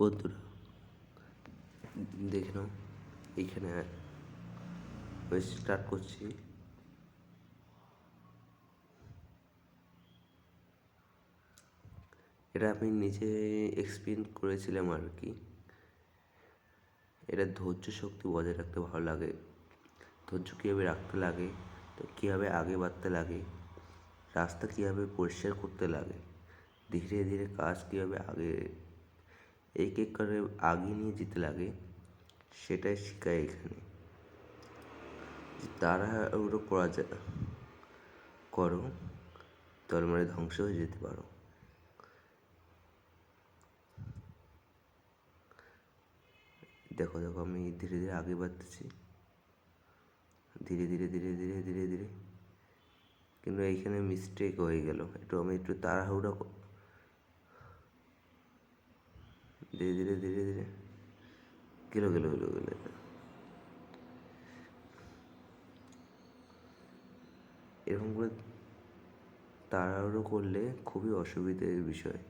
বন্ধুরা দেখে নাও, এইখানে স্টার্ট করছি। এটা আমি নিজে এক্সপিরিয়েন্স করেছিলাম আর কি। এটা ধৈর্য শক্তি বজায় রাখতে ভালো লাগে, ধৈর্য কীভাবে রাখতে লাগে, তো কীভাবে আগে বাড়তে লাগে, রাস্তা কীভাবে পরিষ্কার করতে লাগে, ধীরে ধীরে কাজ কীভাবে আগে এক এক করে আগিয়ে নিয়ে যেতে লাগে, সেটাই শেখায় এখানে। তাড়াহুড়ো করো তাহলে মানে ধ্বংস হয়ে যেতে পারো। দেখো দেখো আমি ধীরে ধীরে আগে বাড়তেছি, ধীরে ধীরে ধীরে ধীরে ধীরে ধীরে, কিন্তু এইখানে মিস্টেক হয়ে গেল। আমি একটু তাড়াহুড়ো ধীরে ধীরে ধীরে ধীরে গেলো গেলো গেলো গেলো এরকম করে তাড়াহুড়ো করলে খুবই অসুবিধার বিষয়।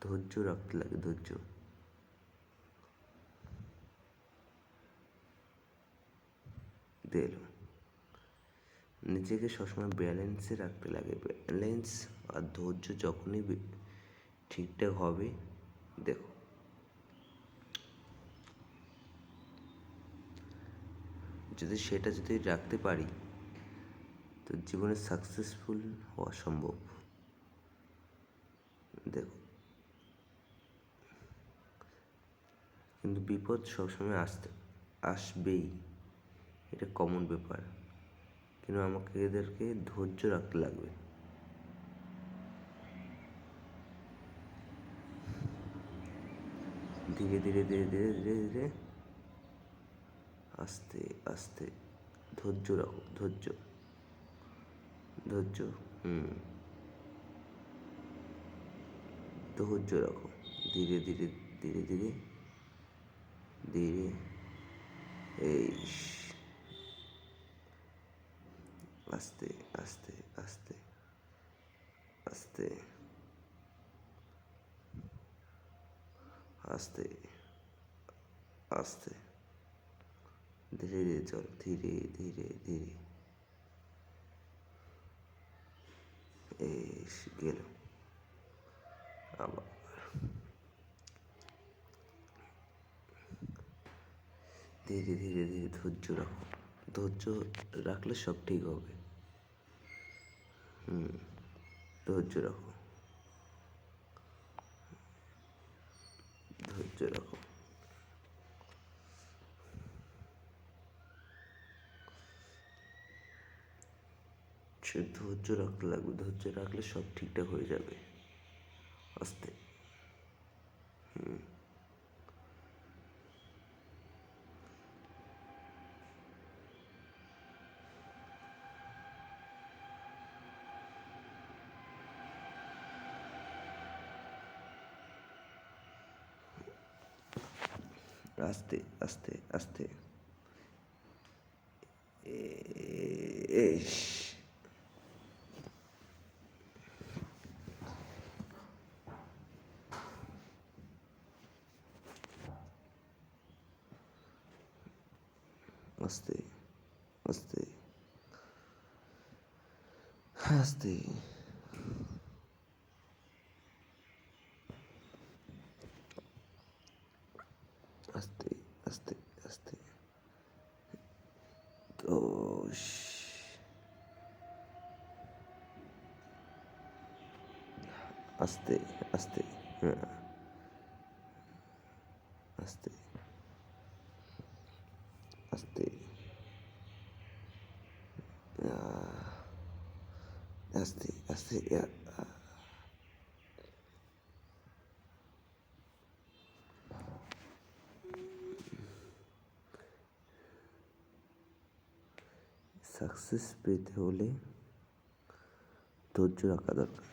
ধৈর্য রাখতে লাগে, ধৈর্য। দিল নিজেকে সবসময় ব্যালেন্সে রাখতে লাগে। ব্যালেন্স আর ধৈর্য যখনই ঠিকঠাক হবে, দেখো যদি রাখতে পারি তো জীবনে সাকসেসফুল হওয়া সম্ভব। দেখো, কিন্তু বিপদ সবসময় আসবেই, এটা কমন ব্যাপার। কিন্তু আমাকে এদেরকে ধৈর্য রাখতে লাগবে। ধীরে ধীরে ধীরে ধীরে ধীরে ধীরে আস্তে আস্তে ধৈর্য রাখো, ধৈর্য ধৈর্য ধৈর্য রাখো। ধীরে ধীরে ধীরে ধীরে ধীরে এই আস্তে আস্তে আস্তে আস্তে আস্তে আস্তে ধীরে ধীরে চল, ধীরে ধীরে ধীরে এই গেল। আবার ধীরে ধীরে ধীরে ধৈর্য রাখো, ধৈর্য রাখলে সব ঠিক হবে। ধৈর্য রাখো, ধৈর্য রাখো। সে ধৈর্য রাখতে লাগবে, ধৈর্য রাখলে সব ঠিকঠাক হয়ে যাবে। আস্তে আস্তে আস্তে আস্তে আস্তে আস্তে আস্তে আস্তে আস্তে আস্তে তো আস্তে আস্তে আস্তে আস্তে আস্তে আস্তে সাকসেস পেতে হলে ধৈর্য রাখা দরকার।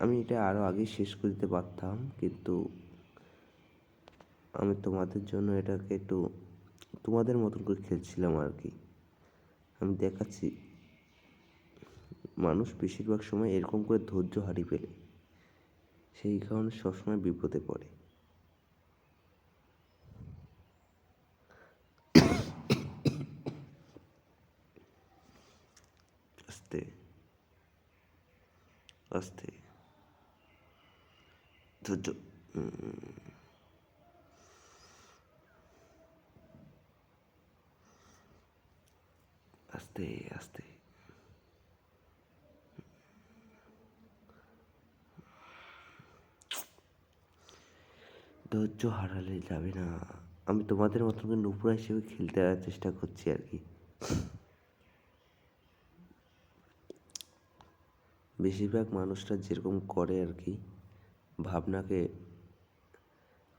আমি এটা আরও আগে শেষ করে দিতে পারতাম, কিন্তু আমি তোমাদের জন্য এটাকে একটু তোমাদের মতন করে খেলছিলাম আর কি। আমি দেখাচ্ছি, মানুষ বেশিরভাগ সময় এরকম করে ধৈর্য হারিয়ে ফেলে। সেই কারণে সবসময় বিপদে পড়ে। আস্তে আস্তে, ধৈর্য। আস্তে আস্তে, ধৈর্য হারালে যাবে না। আমি তোমাদের মতন করে নুপুরা হিসেবে খেলতে যাওয়ার চেষ্টা করছি আর কি। বেশিরভাগ মানুষরা যেরকম করে আর কি, ভাবনাকে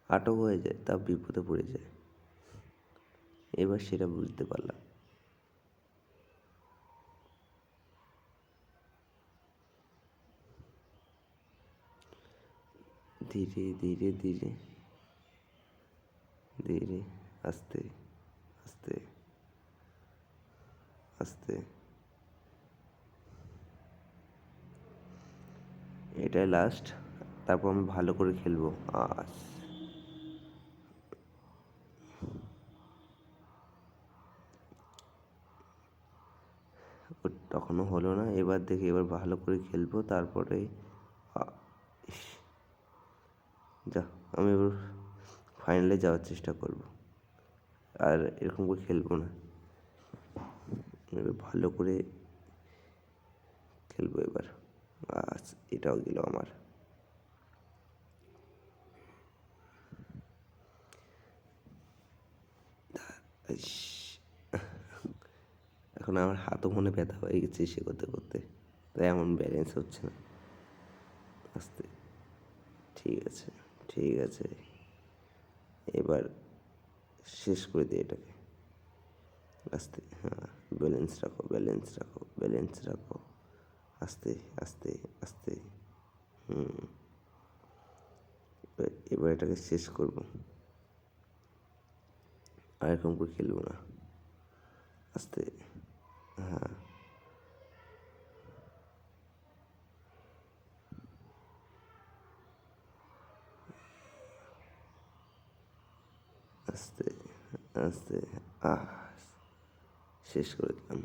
আটক হয়ে যায়, তা বিপদে পড়ে যায়। এবার সেটা বুঝতে পারলাম। ধীরে ধীরে ধীরে ধীরে, আস্তে আস্তে আস্তে, এটাই লাস্ট। তারপর আমি ভালো করে খেলবো। তখনও হলো না। এবার দেখি, এবার ভালো করে খেলবো, তারপরে যা, আমি এবার ফাইনালে যাওয়ার চেষ্টা করব, আর এরকম করে খেলবো না। এবার ভালো করে খেলবো এবার। এটাও গেল আমার। এখন আমার হাতও মনে ব্যথা হয়ে গেছে সে করতে করতে, তাই এমন ব্যালেন্স হচ্ছে না। আস্তে, ঠিক আছে ঠিক আছে, এবার শেষ করে দিই এটাকে। আস্তে, হ্যাঁ, ব্যালেন্স রাখো ব্যালেন্স রাখো ব্যালেন্স রাখো। আস্তে আস্তে আস্তে, এবার এটাকে শেষ করব, আর এরকম করে খেলবো না। আস্তে, হ্যাঁ, আস্তে আস্তে, শেষ করে দিলাম।